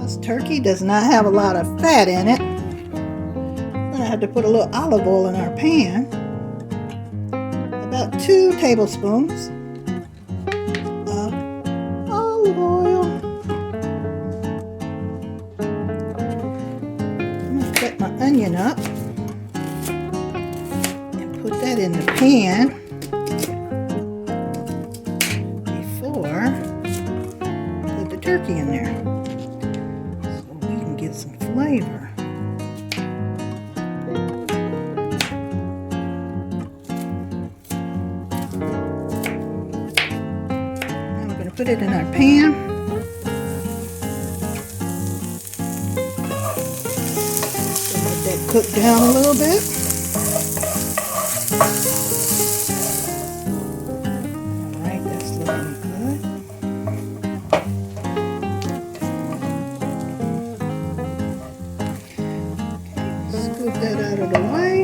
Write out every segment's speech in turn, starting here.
This turkey does not have a lot of fat in it. I'm going to have to put a little olive oil in our pan. About 2 tablespoons of olive oil. I'm going to cut my onion up and put that in the pan before I put the turkey in there so we can get some flavor. Put it in our pan. Let that cook down a little bit. Alright, that's looking good. Okay, scoop that out of the way.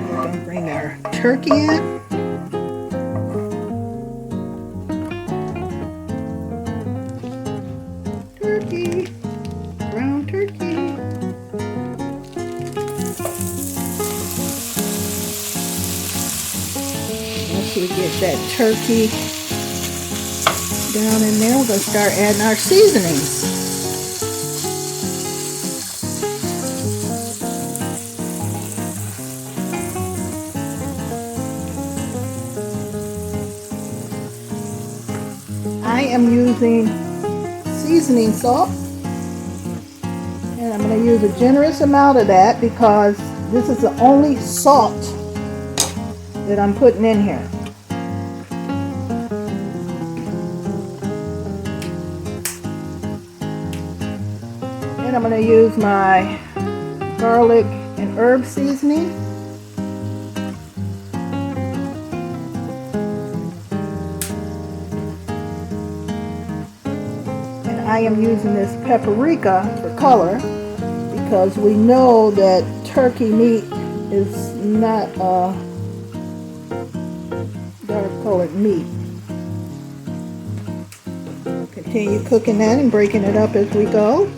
We're going to bring our turkey in. Brown turkey. Once we get that turkey down in there, we're going to start adding our seasonings. I am using seasoning salt, and I'm going to use a generous amount of that because this is the only salt that I'm putting in here. And I'm going to use my garlic and herb seasoning. I am using this paprika for color because we know that turkey meat is not a dark colored meat. Continue cooking that and breaking it up as we go.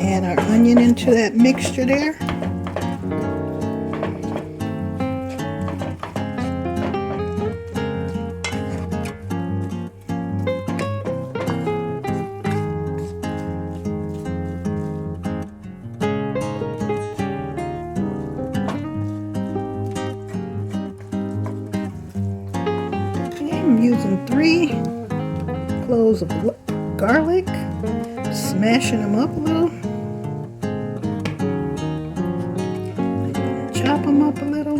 Add our onion into that mixture there. I'm using 3 cloves of garlic, smashing them up a little. Chop them up a little.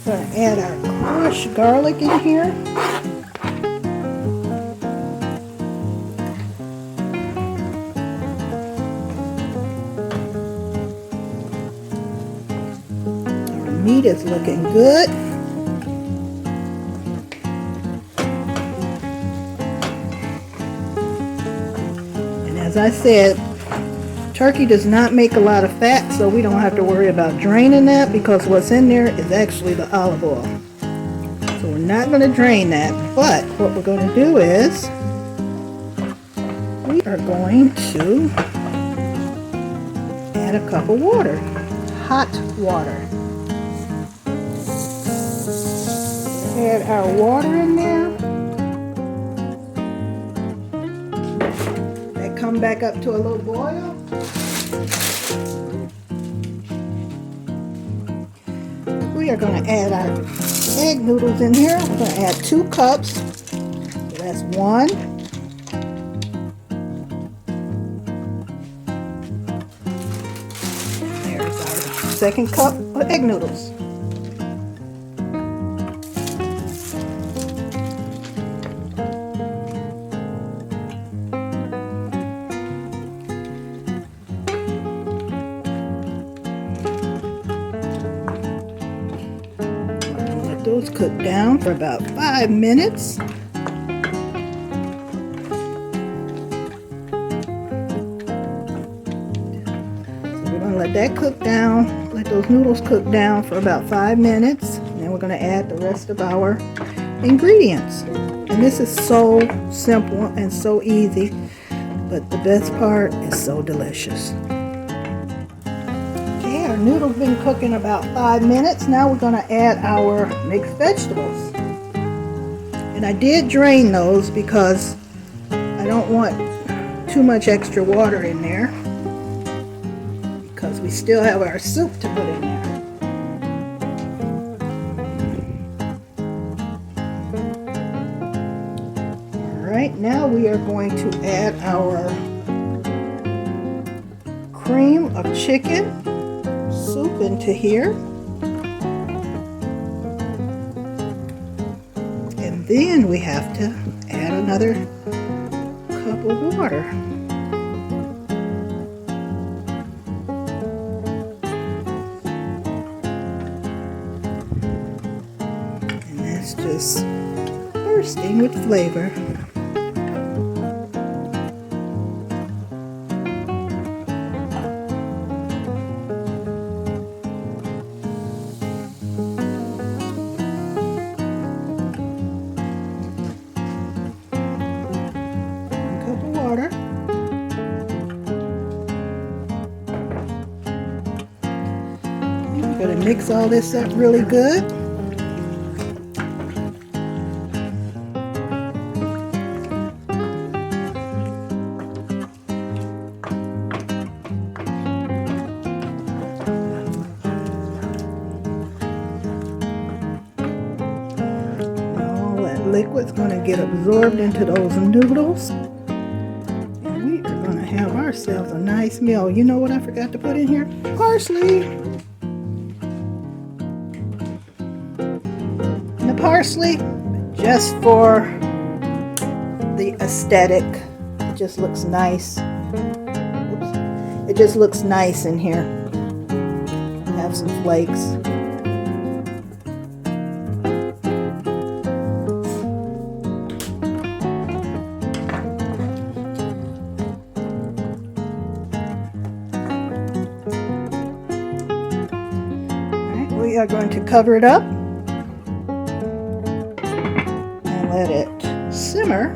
Going to add our crushed garlic in here. Our meat is looking good. And as I said, turkey does not make a lot of fat, so we don't have to worry about draining that because what's in there is actually the olive oil. So we're not going to drain that, but what we're going to do is we are going to add a cup of water. hot water. Add our water in there. That come back up to a little boil. We are going to add our egg noodles in here. We're going to add 2 cups. So that's 1. There's our 2nd cup of egg noodles. Those cook down for about 5 minutes. So we're going to let that cook down, let those noodles cook down for about 5 minutes. And then we're going to add the rest of our ingredients. And this is so simple and so easy, but the best part is so delicious. Our noodles been cooking about 5 minutes. Now we're going to add our mixed vegetables. And I did drain those because I don't want too much extra water in there, because we still have our soup to put in there. Alright, now we are going to add our cream of chicken soup into here, and then we have to add another cup of water. And that's just bursting with flavor. Water. I'm going to mix all this up really good. All that liquid's going to get absorbed into those noodles. Have ourselves a nice meal. You know what I forgot to put in here? Parsley. And the parsley, just for the aesthetic. It just looks nice. Oops. It just looks nice in here. Have some flakes. We are going to cover it up and let it simmer